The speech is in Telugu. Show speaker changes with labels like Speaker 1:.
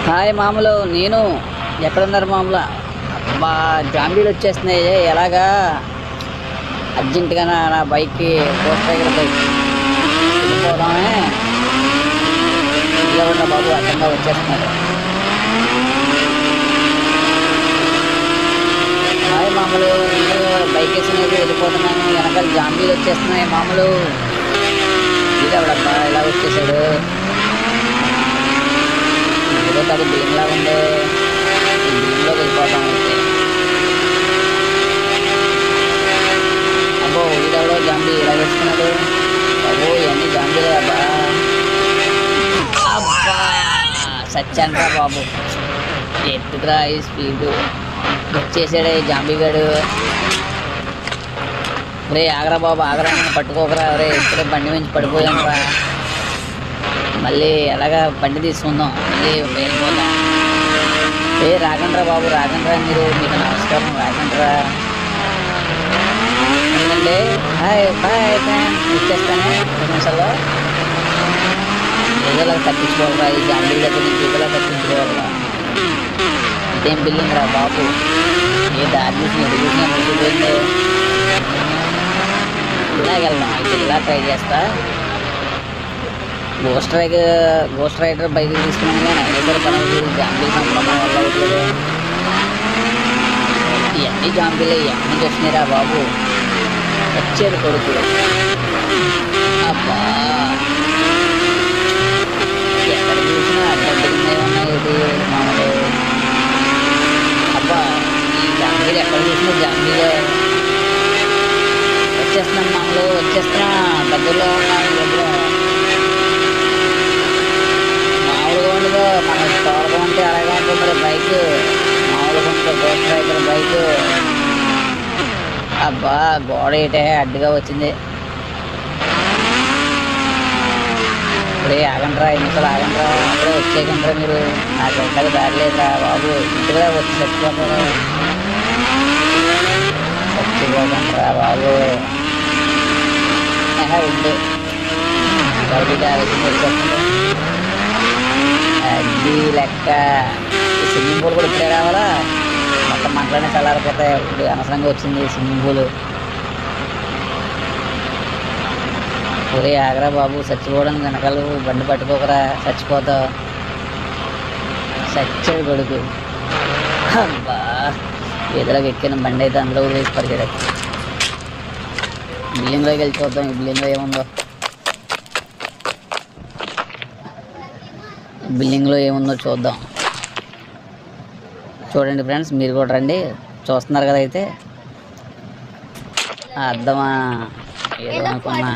Speaker 1: హాయ్ మామూలు, నేను ఎక్కడున్నారు మామూలు? అబ్బా, జాంబీలు వచ్చేస్తున్నాయి. ఎలాగా అర్జెంటుగా నా బైక్కి పోస్ట్ బైక్ వెళ్ళిపోదామే. ఇలా ఉన్న బాబు అడ్డంగా వచ్చేస్తున్నారు. హాయ్ మామూలు, నేను బైక్ వేసినది వెళ్ళిపోతున్నాను. వెనకాల జాంబీలు వచ్చేస్తున్నాయి మామూలు. ఇలా ఎవడబ్బా ఇలా వచ్చేసాడు? ఏదో కాదు బిల్డింగ్లా ఉంది. ఈ బిల్డింగ్లోకి వెళ్ళిపోతాం అయితే. అబ్బో, ఈడెవడో జాంబీ ఇలా వేసుకున్నాడు. అబ్బో, ఇవన్నీ జాంబీలే. అబ్బా అబ్బా, సచ్చాన్రా బాబు. ఎత్తుకురా ఈ స్పీడ్. వచ్చేసాడే జాంబీగాడు. రే ఆగరా బాబు, ఆగరా, పట్టుకోకరా. రే ఇప్పుడే బండి నుంచి పడిపోయాను రా. మళ్ళీ ఎలాగా బండి తీసుకుందాం, మళ్ళీ వెళ్ళిపోతాం. రాకండ్రా బాబు, రాకండ్రా. మీకు నమస్కారం, రాకండ్రా. ఎందుకంటే హాయ్ బాయ్ ఇచ్చేస్తానే 2 నిమిషాల్లో. ఏదోలా తప్పించుకోవాలరా, ఈ జాంబీ దగ్గర నుంచి ఏదోలా తప్పించుకోవాలరా. ఇదేం బిల్డింగ్ రా బాబు, ఏ దారి చూసిన ఎటు చూసినా ముగిపోయింది. ఇలాగెళ్దాం అయితే, ఇలా ట్రై చేస్తా. గోస్ట్ రైడర్ బైక్ తీసుకున్నాను కానీ ఏదో పని జాంబీలు సంపడం వల్ల అవుతుంది. ఇవన్నీ జాంబీలే, ఇవన్నీ వచ్చినాయిరా బాబు. వచ్చేది కొడుకు. అబ్బా, ఎక్కడ చూసినా అడ్డడ్డనే ఉన్నాయి మామూలు. అబ్బా, ఈ జాంబీలు ఎక్కడ చూసినా జాంబీలే. వచ్చేస్తున్నాను మామూలు, వచ్చేస్తున్నా. దగ్గరలో ఉన్నాను. దగ్గర మామూలుగా ఉండదు, మన తోటగా ఉంటే అలాగే ఉంటుంది మరి బైక్. మామూలుగా ఉంటుంది గోస్ట్ రైడర్ బైక్. అబ్బా, గోడ ఏటే అడ్డుగా వచ్చింది. ఇప్పుడే ఆగండ్రా, ఎన్నికలు ఆగండ్రా. అప్పుడే వచ్చేయకండ్రా మీరు. నాకు ఎక్కడికి దారి లేదురా బాబు. ఇంటిగా వచ్చి చచ్చిపోతారు. చచ్చిపోకండ్రా బాబు. ఉంది అది లెక్క. స్విమ్మింగ్ పూల్ కూడా ఇప్పుడే రావాలా? మొత్తం మంటలనే చల్లారిపోతాయి. ఇప్పుడు అనవసరంగా వచ్చింది స్విమ్మింగ్ పూల్. ఒరే ఆగరా బాబు, చచ్చిపోవడానికి వెనకాల బండి పట్టుకోకరా, చచ్చిపోతావు. చచ్చాడు కొడుకు. అబ్బా, ఏదోలాగా ఎక్కిన బండి అయితే అందులో వేసి పరిగెడ. బిల్డింగ్లోకి వెళ్ళి చూద్దాం, ఈ బిల్డింగ్లో ఏముందో. బిల్డింగ్లో ఏముందో చూద్దాం. చూడండి ఫ్రెండ్స్, మీరు కూడా రండి. చూస్తున్నారు కదా అయితే. అర్థమా ఏదో అనుకున్నా.